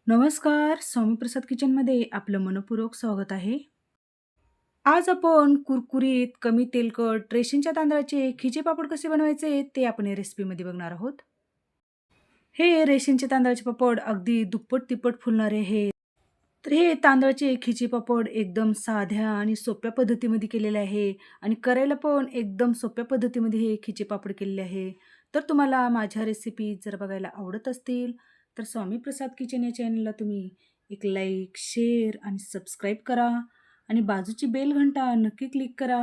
नमस्कार, स्वामी प्रसाद किचनमध्ये आपलं मनःपूर्वक स्वागत आहे. आज आपण कुरकुरीत, कमी तेलकट रेशनच्या तांदळाचे खिचे पापड कसे बनवायचे ते आपण या रेसिपीमध्ये बघणार आहोत. हे रेशनचे तांदळाचे पापड अगदी दुप्पट-तिप्पट फुलणारे आहेत. तर हे तांदळाचे खिचे पापड एकदम साध्या आणि सोप्या पद्धतीमध्ये केलेले आहे आणि करायला पण एकदम सोप्या पद्धतीमध्ये हे खिचे पापड केलेले आहे. तर तुम्हाला माझ्या रेसिपी जर बघायला आवडत असतील, तर स्वामी प्रसाद किचन या चॅनलला तुम्ही एक लाईक, शेअर आणि सबस्क्राईब करा आणि बाजूची बेल घंटा नक्की क्लिक करा.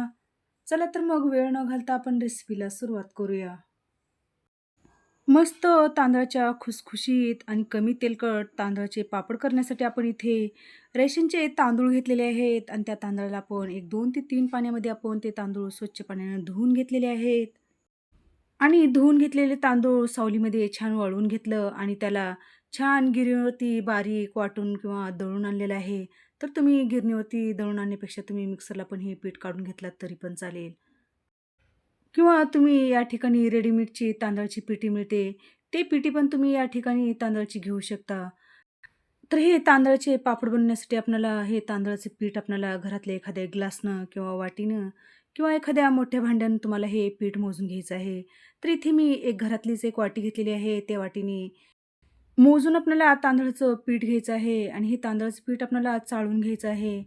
चला तर मग वेळ न घालता आपण रेसिपीला सुरुवात करूया. मस्त तांदळाच्या खुसखुशीत आणि कमी तेलकट तांदळाचे पापड करण्यासाठी आपण इथे रेशनचे तांदूळ घेतलेले आहेत आणि त्या तांदळाला आपण एक 2 ते 3 पाण्यामध्ये आपण ते तांदूळ स्वच्छ पाण्याने धुवून घेतलेले आहेत. आणि धुवून घेतलेले तांदूळ सावलीमध्ये छान वाळवून घेतलं आणि त्याला छान गिरणीवरती बारीक वाटून किंवा दळून आणलेलं आहे. तर तुम्ही गिरणीवरती दळून आणण्यापेक्षा तुम्ही मिक्सरला पण हे पीठ काढून घेतलात तरी पण चालेल. किंवा तुम्ही या ठिकाणी रेडीमेडची तांदळाची पिठी मिळते. ते पिठी पण तुम्ही या ठिकाणी तांदळाची घेऊ शकता. तर हे तांदळाचे पापड बनवण्यासाठी आपल्याला हे तांदळाचे पीठ आपल्याला घरातल्या एखाद्या ग्लासनं किंवा वाटीनं किंवा एखाद्या मोठ्या भांड्यानं तुम्हाला हे पीठ मोजून घ्यायचं आहे. तर इथे मी एक घरातलीच एक वाटी घेतलेली आहे. त्या वाटीने मोजून आपल्याला तांदळाचं पीठ घ्यायचं आहे आणि हे तांदळाचं पीठ आपल्याला चाळून घ्यायचं आहे.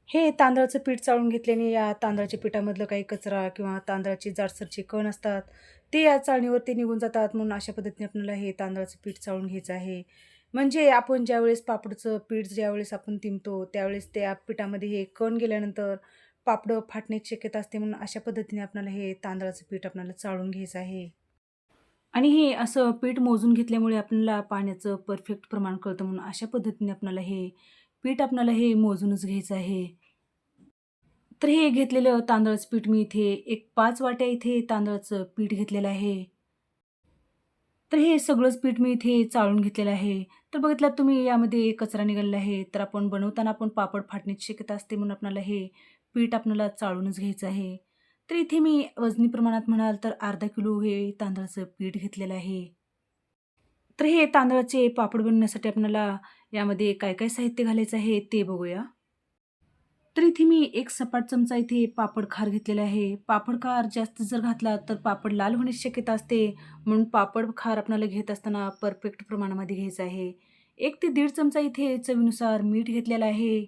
हे तांदळाचं पीठ चाळून घेतल्याने या तांदळाच्या पिठामधलं काही कचरा किंवा तांदळाचे जाडसरचे कण असतात, ते या चाळणीवरती निघून जातात. म्हणून अशा पद्धतीने आपल्याला हे तांदळाचं पीठ चाळून घ्यायचं आहे. म्हणजे आपण ज्यावेळेस पापडचं पीठ ज्यावेळेस आपण तिंबतो, त्यावेळेस त्या पिठामध्ये हे कण गेल्यानंतर पापडं फाटण्याची शक्यता असते. म्हणून अशा पद्धतीने आपल्याला हे तांदळाचं पीठ आपल्याला चाळून घ्यायचं आहे. आणि हे असं पीठ मोजून घेतल्यामुळे आपल्याला पाण्याचं परफेक्ट प्रमाण कळतं. म्हणून अशा पद्धतीने आपल्याला हे पीठ आपल्याला हे मोजूनच घ्यायचं आहे. तर हे घेतलेलं तांदळाचं पीठ मी इथे एक 5 वाट्या इथे तांदळाचं पीठ घेतलेलं आहे. तर हे सगळंच पीठ मी इथे चाळून घेतलेलं आहे. तर बघितलात तुम्ही यामध्ये कचरा निघालेला आहे. तर आपण बनवताना आपण पापड फाटण्याची शक्यता असते म्हणून आपल्याला हे पीठ आपल्याला चाळूनच घ्यायचं आहे. तर इथे मी वजनी प्रमाणात म्हणाल तर अर्धा किलो हे तांदळाचं पीठ घेतलेलं आहे. तर हे तांदळाचे पापड बनवण्यासाठी आपल्याला यामध्ये काय-काय साहित्य घालायचं आहे ते बघूया. तर इथे मी एक सपाट चमचा इथे पापड खार घेतलेला आहे. पापड खार जास्त जर घातला तर पापड लाल होण्याची शक्यता असते. म्हणून पापड खार आपल्याला घेत असताना परफेक्ट प्रमाणामध्ये घ्यायचं आहे. 1 ते दीड चमचा इथे चवीनुसार मीठ घेतलेलं आहे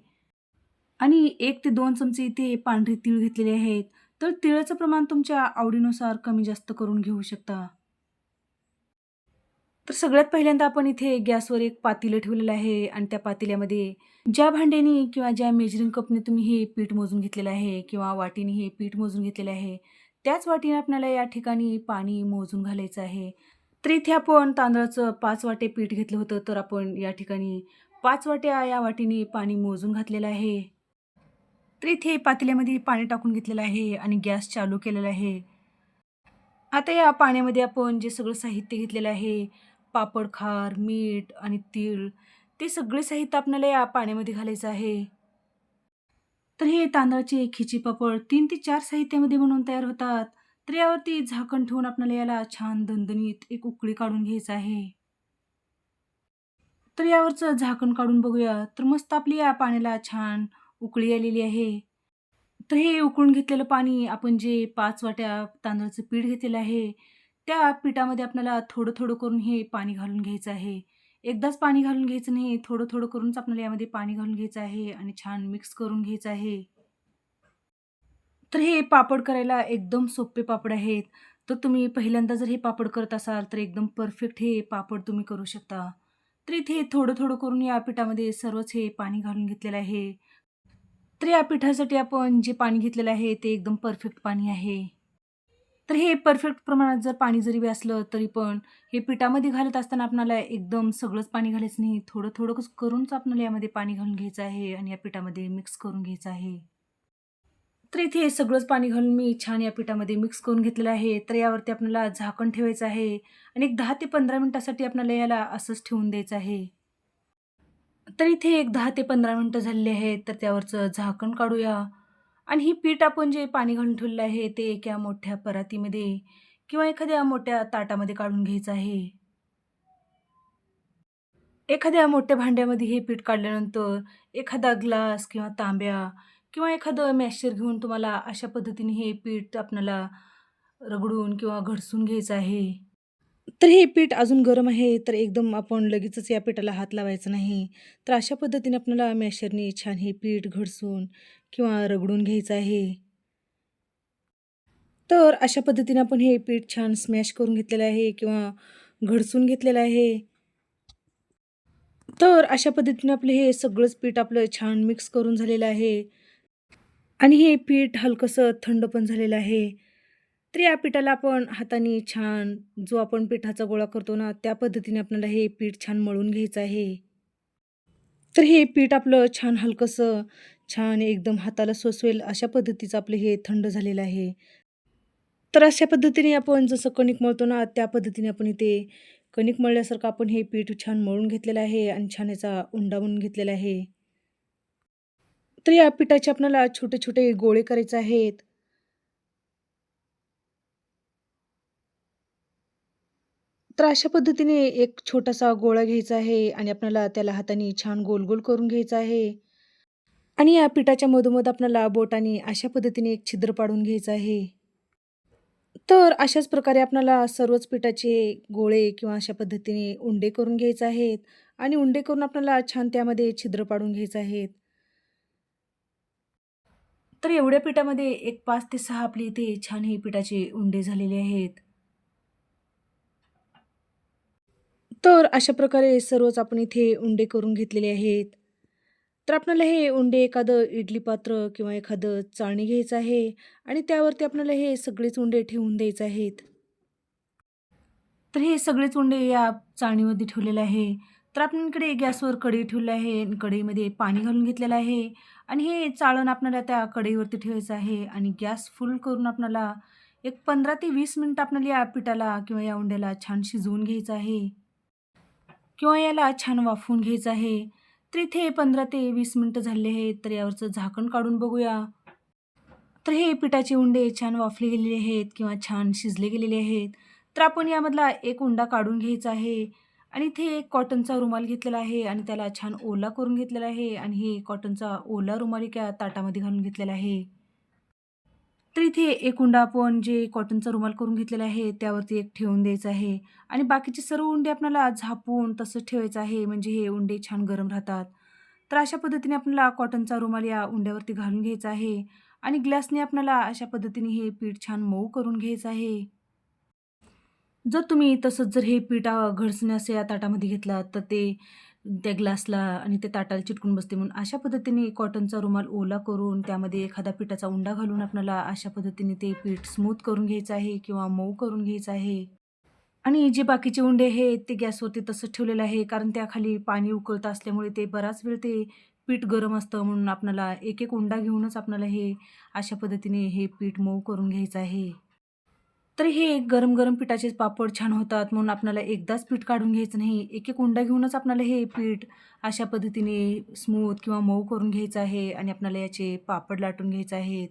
आणि 1 ते 2 चमचे इथे पांढरे तीळ घेतलेले आहेत. तर तिळाचं प्रमाण तुमच्या आवडीनुसार कमी जास्त करून घेऊ शकता. तर सगळ्यात पहिल्यांदा आपण इथे गॅसवर एक पातेलं ठेवलेलं आहे आणि त्या पातेल्यामध्ये ज्या भांड्याने किंवा ज्या मेजरिंग कपने तुम्ही हे पीठ मोजून घेतलेलं आहे किंवा वाटीने हे पीठ मोजून घेतलेलं आहे, त्याच वाटीने आपल्याला या ठिकाणी पाणी मोजून घालायचं आहे. तर इथे आपण तांदळाचं 5 वाटे पीठ घेतलं होतं, तर आपण या ठिकाणी 5 वाट्या या वाटीने पाणी मोजून घातलेलं आहे. तर इथे पातेल्यामध्ये पाणी टाकून घेतलेलं आहे आणि गॅस चालू केलेला आहे. आता या पाण्यामध्ये आपण जे सगळं साहित्य घेतलेलं आहे, पापड खार, मीठ आणि तीळ, ते सगळे साहित्य आपल्याला या पाण्यामध्ये घालायचं आहे. तर हे तांदळाचे खिची पापड 3 ते 4 साहित्यामध्ये बनवून तयार होतात. तर यावरती झाकण ठेवून आपल्याला याला छान दणदणीत एक उकळी काढून घ्यायचं आहे. तर यावरचं झाकण काढून बघूया, तर मस्त आपली या पाण्याला छान उकळी आलेली आहे. तर हे उकळून घेतलेलं पाणी आपण जे 5 वाट्या तांदळाचं पीठ घेतलेलं आहे, त्या पिठामध्ये आपल्याला थोडं-थोडं करून हे पाणी घालून घ्यायचं आहे. एकदाच पाणी घालून घ्यायचं नाही, थोडं-थोडं करूनच आपल्याला यामध्ये पाणी घालून घ्यायचं आहे आणि छान मिक्स करून घ्यायचं आहे. तर हे पापड करायला एकदम सोपे पापड आहेत. तर तुम्ही पहिल्यांदा जर हे पापड करत असाल, तर एकदम परफेक्ट हे पापड तुम्ही करू शकता. तर इथे थोडं-थोडं करून या पिठामध्ये सर्वच हे पाणी घालून घेतलेलं आहे. तर या पिठासाठी आपण जे पाणी घेतलेलं आहे, ते एकदम परफेक्ट पाणी आहे. तर हे परफेक्ट प्रमाणात जर पाणी जरी असलं, तरी पण हे पिठामध्ये घालत असताना आपल्याला एकदम सगळंच पाणी घालायचं नाही. थोडं-थोडं करूनच आपल्याला यामध्ये पाणी घालून घ्यायचं आहे आणि या पिठामध्ये मिक्स करून घ्यायचं आहे. तर इथे हे सगळंच पाणी घालून मी छान या पिठामध्ये मिक्स करून घेतलेलं आहे. तर यावरती आपल्याला झाकण ठेवायचं आहे आणि एक 10 ते 15 मिनिटासाठी आपल्याला याला असंच ठेवून द्यायचं आहे. तर इथे एक 10 ते 15 मिनिटं झालेली आहेत. तर त्यावरचं झाकण काढूया आणि ही पीठ आपण जे पाणी घालून ठेवलेलं आहे, ते एका मोठ्या परातीमध्ये किंवा एखाद्या मोठ्या ताटामध्ये काढून घ्यायचं आहे. एखाद्या मोठ्या भांड्यामध्ये हे पीठ काढल्यानंतर एखादा ग्लास किंवा तांब्या किंवा एखादं मॅशर घेऊन तुम्हाला अशा पद्धतीने हे पीठ आपल्याला रगडून किंवा घडसून घ्यायचं आहे. तर हे पीठ अजून गरम आहे, तर एकदम आपण लगेचच या पिठाला हात लावायचा नाही. तर अशा पद्धतीने आपल्याला मॅशरने छान हे पीठ घडसून किंवा रगडून घ्यायचं आहे. तर अशा पद्धतीने आपण हे पीठ छान स्मॅश करून घेतलेलं आहे किंवा घडसून घेतलेलं आहे. तर अशा पद्धतीने आपलं हे सगळंच पीठ आपलं छान मिक्स करून झालेलं आहे आणि हे पीठ हलकंसं थंड पण झालेलं आहे. तर या पिठाला आपण हाताने छान जो आपण पिठाचा गोळा करतो ना, त्या पद्धतीने आपल्याला हे पीठ छान मळून घ्यायचं आहे. तर हे पीठ आपलं छान हलकंसं, छान एकदम हाताला सोसवेल अशा पद्धतीचं आपलं हे थंड झालेलं आहे. तर अशा पद्धतीने आपण जसं कणिक मळतो ना, त्या पद्धतीने आपण इथे कणिक मळल्यासारखं आपण हे पीठ छान मळून घेतलेलं आहे आणि छान याचा उंडा बनवून घेतलेला आहे. तर या पिठाचे आपल्याला छोटे-छोटे गोळे करायचे आहेत. तर अशा पद्धतीने एक छोटासा गोळा घ्यायचा आहे आणि आपल्याला त्याला हाताने छान गोल-गोल करून घ्यायचा आहे आणि या पिठाच्या मधोमध आपल्याला बोटाने अशा पद्धतीने एक छिद्र पाडून घ्यायचं आहे. तर अशाच प्रकारे आपल्याला सर्वच पिठाचे गोळे किंवा अशा पद्धतीने उंडे करून घ्यायचे आहेत आणि उंडे करून आपल्याला छान त्यामध्ये छिद्र पाडून घ्यायचे आहेत. तर एवढ्या पिठामध्ये एक 5 ते 6 आपले इथे छान हे पिठाचे उंडे झालेले आहेत. तर अशा प्रकारे सर्वच आपण इथे उंडे करून घेतलेले आहेत. तर आपल्याला हे उंडे एखादं इडली पात्र किंवा एखादं चाळणी घ्यायचं आहे आणि त्यावरती आपल्याला हे सगळेच उंडे ठेवून द्यायचे आहेत. तर हे सगळेच उंडे या चाळणीमध्ये ठेवलेले आहे. तर आपण इकडे गॅसवर कढई ठेवली आहे आणि कढईमध्ये पाणी घालून घेतलेलं आहे आणि हे चाळण आपल्याला त्या कढईवरती ठेवायचं आहे आणि गॅस फुल करून आपल्याला एक 15 ते 20 मिनिटं आपल्याला या पिठाला किंवा या उंड्याला छान शिजवून घ्यायचं आहे किंवा याला छान वाफवून घ्यायचं आहे. तर इथे 15 ते 20 मिनिटं झालेले आहेत. तर यावरचं झाकण काढून बघूया. तर हे पिठाचे उंडे छान वाफले गेलेले आहेत किंवा छान शिजले गेलेले आहेत. तर आपण यामधला एक उंडा काढून घ्यायचा आहे आणि इथे एक कॉटनचा रुमाल घेतलेला आहे आणि त्याला छान ओला करून घेतलेला आहे आणि हे कॉटनचा ओला रुमाल एका ताटामध्ये घालून घेतलेला आहे. तर इथे एक उंडा आपण जे कॉटनचा रुमाल करून घेतलेला आहे, त्यावरती एक ठेवून द्यायचा आहे आणि बाकीचे सर्व उंडे आपल्याला झाकून तसंच ठेवायचं आहे, म्हणजे हे उंडे छान गरम राहतात. तर अशा पद्धतीने आपल्याला कॉटनचा रुमाल या उंड्यावरती घालून घ्यायचा आहे आणि ग्लासने आपल्याला अशा पद्धतीने हे पीठ छान मऊ करून घ्यायचं आहे. जर तुम्ही तसंच जर हे पीठ घळसण्यास या ताटामध्ये घेतलात, तर ते त्या ग्लासला आणि त्या ताटाला चिटकून बसते. म्हणून अशा पद्धतीने कॉटनचा रुमाल ओला करून त्यामध्ये एखादा पिठाचा उंडा घालून आपल्याला अशा पद्धतीने ते पीठ स्मूथ करून घ्यायचं आहे किंवा मऊ करून घ्यायचं आहे. आणि जे बाकीचे उंडे आहेत ते गॅसवरती तसंच ठेवलेलं आहे, कारण त्याखाली पाणी उकळत असल्यामुळे ते बराच वेळ ते पीठ गरम असतं. म्हणून आपल्याला एक-एक उंडा घेऊनच आपल्याला हे अशा पद्धतीने हे पीठ मऊ करून घ्यायचं आहे. तर हे गरम-गरम पिठाचे पापड छान होतात, म्हणून आपल्याला एकदाच पीठ काढून घ्यायचं नाही. एक-एक उंडा घेऊनच आपल्याला हे पीठ अशा पद्धतीने स्मूथ किंवा मऊ करून घ्यायचं आहे आणि आपल्याला याचे पापड लाटून घ्यायचे आहेत.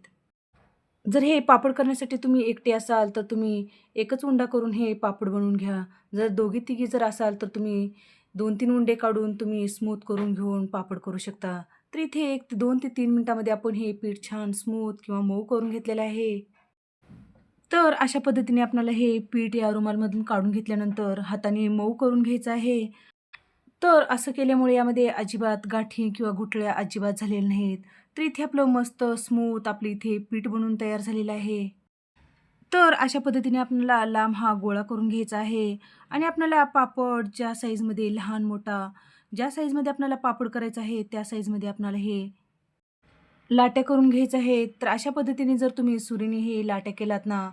जर हे पापड करण्यासाठी तुम्ही एकटे असाल, तर तुम्ही एकच उंडा करून हे पापड बनवून घ्या. जर दोघी-तिघी जर असाल, तर तुम्ही 2-3 उंडे काढून तुम्ही स्मूथ करून घेऊन पापड करू शकता. तर इथे 1 ते 2 ते 3 मिनिटामध्ये आपण हे पीठ छान स्मूथ किंवा मऊ करून घेतलेलं आहे. तर अशा पद्धतीने आपल्याला हे पीठ या रुमालमधून काढून घेतल्यानंतर हाताने मऊ करून घ्यायचं आहे. तर असं केल्यामुळे यामध्ये अजिबात गाठी किंवा गुठळ्या अजिबात झालेल्या नाहीत. तर इथे आपलं मस्त स्मूथ आपलं इथे पीठ बनवून तयार झालेलं आहे. तर अशा पद्धतीने आपल्याला लांब हा गोळा करून घ्यायचा आहे आणि आपल्याला पापड ज्या साईजमध्ये लहान-मोठा ज्या साईजमध्ये आपल्याला पापड करायचा आहे, त्या साईजमध्ये आपल्याला हे लाट्या करून घ्यायच्या आहेत. तर अशा पद्धतीने जर तुम्ही सुरीने हे लाट्या केलात ना,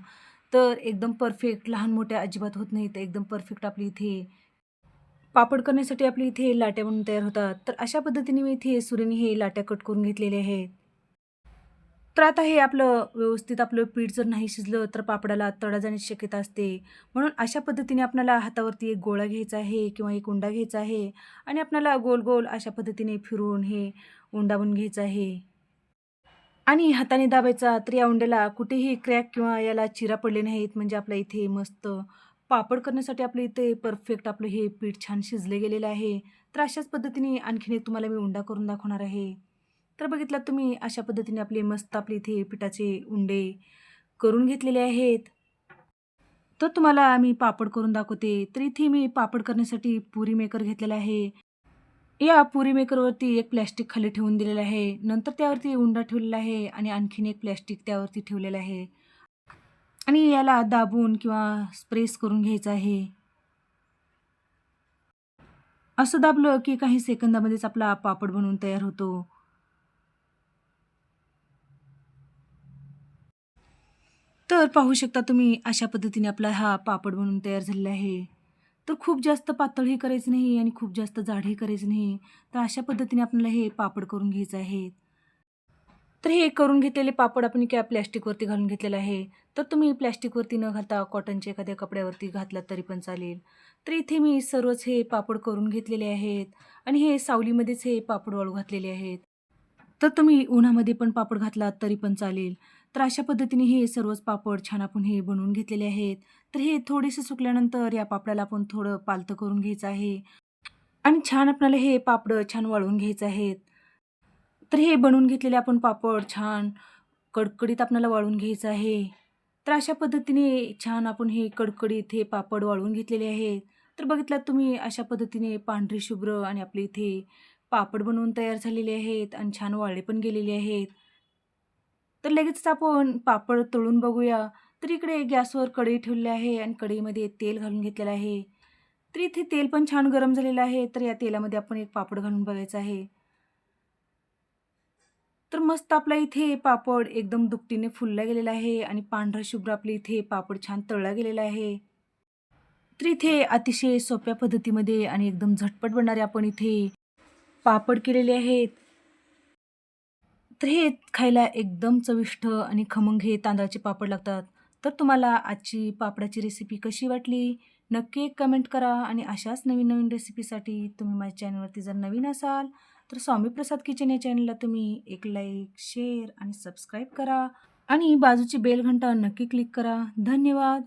तर एकदम परफेक्ट लहान-मोठ्या अजिबात होत नाहीत. एकदम परफेक्ट आपली इथे पापड करण्यासाठी आपली इथे लाट्या बनून तयार होतात. तर अशा पद्धतीने मी इथे सुरीने हे लाट्या कट करून घेतलेल्या आहेत. तर आता हे आपलं व्यवस्थित आपलं पीठ जर नाही शिजलं, तर पापडाला तडा जाण्याची शक्यता असते. म्हणून अशा पद्धतीने आपल्याला हातावरती एक गोळा घ्यायचा आहे किंवा एक उंडा घ्यायचा आहे आणि आपल्याला गोल-गोल अशा पद्धतीने फिरवून हे उंडा बनवून घ्यायचा आहे. आणि हाताने दाबायचा, तर या उंड्याला कुठेही क्रॅक किंवा याला चिरा पडले नाहीत. म्हणजे आपल्या इथे मस्त पापड करण्यासाठी आपलं इथे परफेक्ट आपलं हे पीठ छान शिजले गेलेलं आहे. तर अशाच पद्धतीने आणखीन एक तुम्हाला मी उंडा करून दाखवणार आहे. तर बघितलात तुम्ही अशा पद्धतीने आपले मस्त आपले इथे पिठाचे उंडे करून घेतलेले आहेत. तर तुम्हाला मी पापड करून दाखवते. तर इथे मी पापड करण्यासाठी पुरी मेकर घेतलेला आहे. या पुरी मेकरवरती एक प्लास्टिक खाली ठेवून दिलेलं आहे. नंतर त्यावरती उंडा ठेवलेला आहे आणि आणखीन एक प्लास्टिक त्यावरती ठेवलेलं आहे आणि याला दाबून किंवा प्रेस करून घ्यायचं आहे. असं दाबलं की काही सेकंदामध्येच आपला पापड बनवून तयार होतो. तर पाहू शकता तुम्ही अशा पद्धतीने आपला हा पापड बनून तयार झालेला आहे. तर खूप जास्त पातळही करायचं नाही आणि खूप जास्त जाडही करायचं नाही. तर अशा पद्धतीने आपल्याला हे पापड करून घ्यायचं आहे. तर हे करून घेतलेले पापड आपण एका प्लास्टिकवरती घालून घेतलेलं आहे. तर तुम्ही प्लास्टिकवरती न घालता कॉटनच्या एखाद्या कपड्यावरती घातलात तरी पण चालेल. तर इथे मी सर्वच हे पापड करून घेतलेले आहेत आणि हे सावलीमध्येच हे पापड वाळू घातलेले आहेत. तर तुम्ही उन्हामध्ये पण पापड घातलात तरी पण चालेल. तर अशा पद्धतीने हे सर्वच पापड छान आपण हे बनवून घेतलेले आहेत. तर हे थोडेसे सुकल्यानंतर या पापडाला आपण थोडं पालतं करून घ्यायचं आहे आणि छान आपल्याला हे पापड छान वाळवून घ्यायचं आहेत. तर हे बनवून घेतलेले आपण पापड छान कडकडीत आपल्याला वाळवून घ्यायचं आहे. तर अशा पद्धतीने छान आपण हे कडकडीत हे पापड वाळवून घेतलेले आहेत. तर बघितलात तुम्ही अशा पद्धतीने पांढरी शुभ्र आणि आपले इथे पापड बनवून तयार झालेले आहेत आणि छान वाळले पण गेलेले आहेत. तर लगेचच आपण पापड तळून बघूया. तर इकडे गॅसवर कढई ठेवलेली आहे आणि कढईमध्ये तेल घालून घेतलेलं आहे. तर इथे तेल पण छान गरम झालेलं आहे. तर या तेलामध्ये आपण एक पापड घालून बघायचं आहे. तर मस्त आपला इथे पापड एकदम दुपटीने फुलला गेलेला आहे आणि पांढरा शुभ्र आपले इथे पापड छान तळला गेलेला आहे. तर इथे अतिशय सोप्या पद्धतीमध्ये आणि एकदम झटपट बनणारे आपण इथे पापड केलेले आहेत. तर हे खायला एकदम चविष्ट आणि खमंग हे तांदळाचे पापड लागतात. तर तुम्हाला आजची पापडाची रेसिपी कशी वाटली? नक्की एक कमेंट करा आणि अशाच नवीन-नवीन रेसिपीसाठी तुम्ही माझ्या चॅनलवरती जर नवीन असाल, तर स्वामी प्रसाद किचन या चॅनलला तुम्ही एक लाईक, शेअर आणि सबस्क्राईब करा आणि बाजूची बेल घंटा नक्की क्लिक करा. धन्यवाद.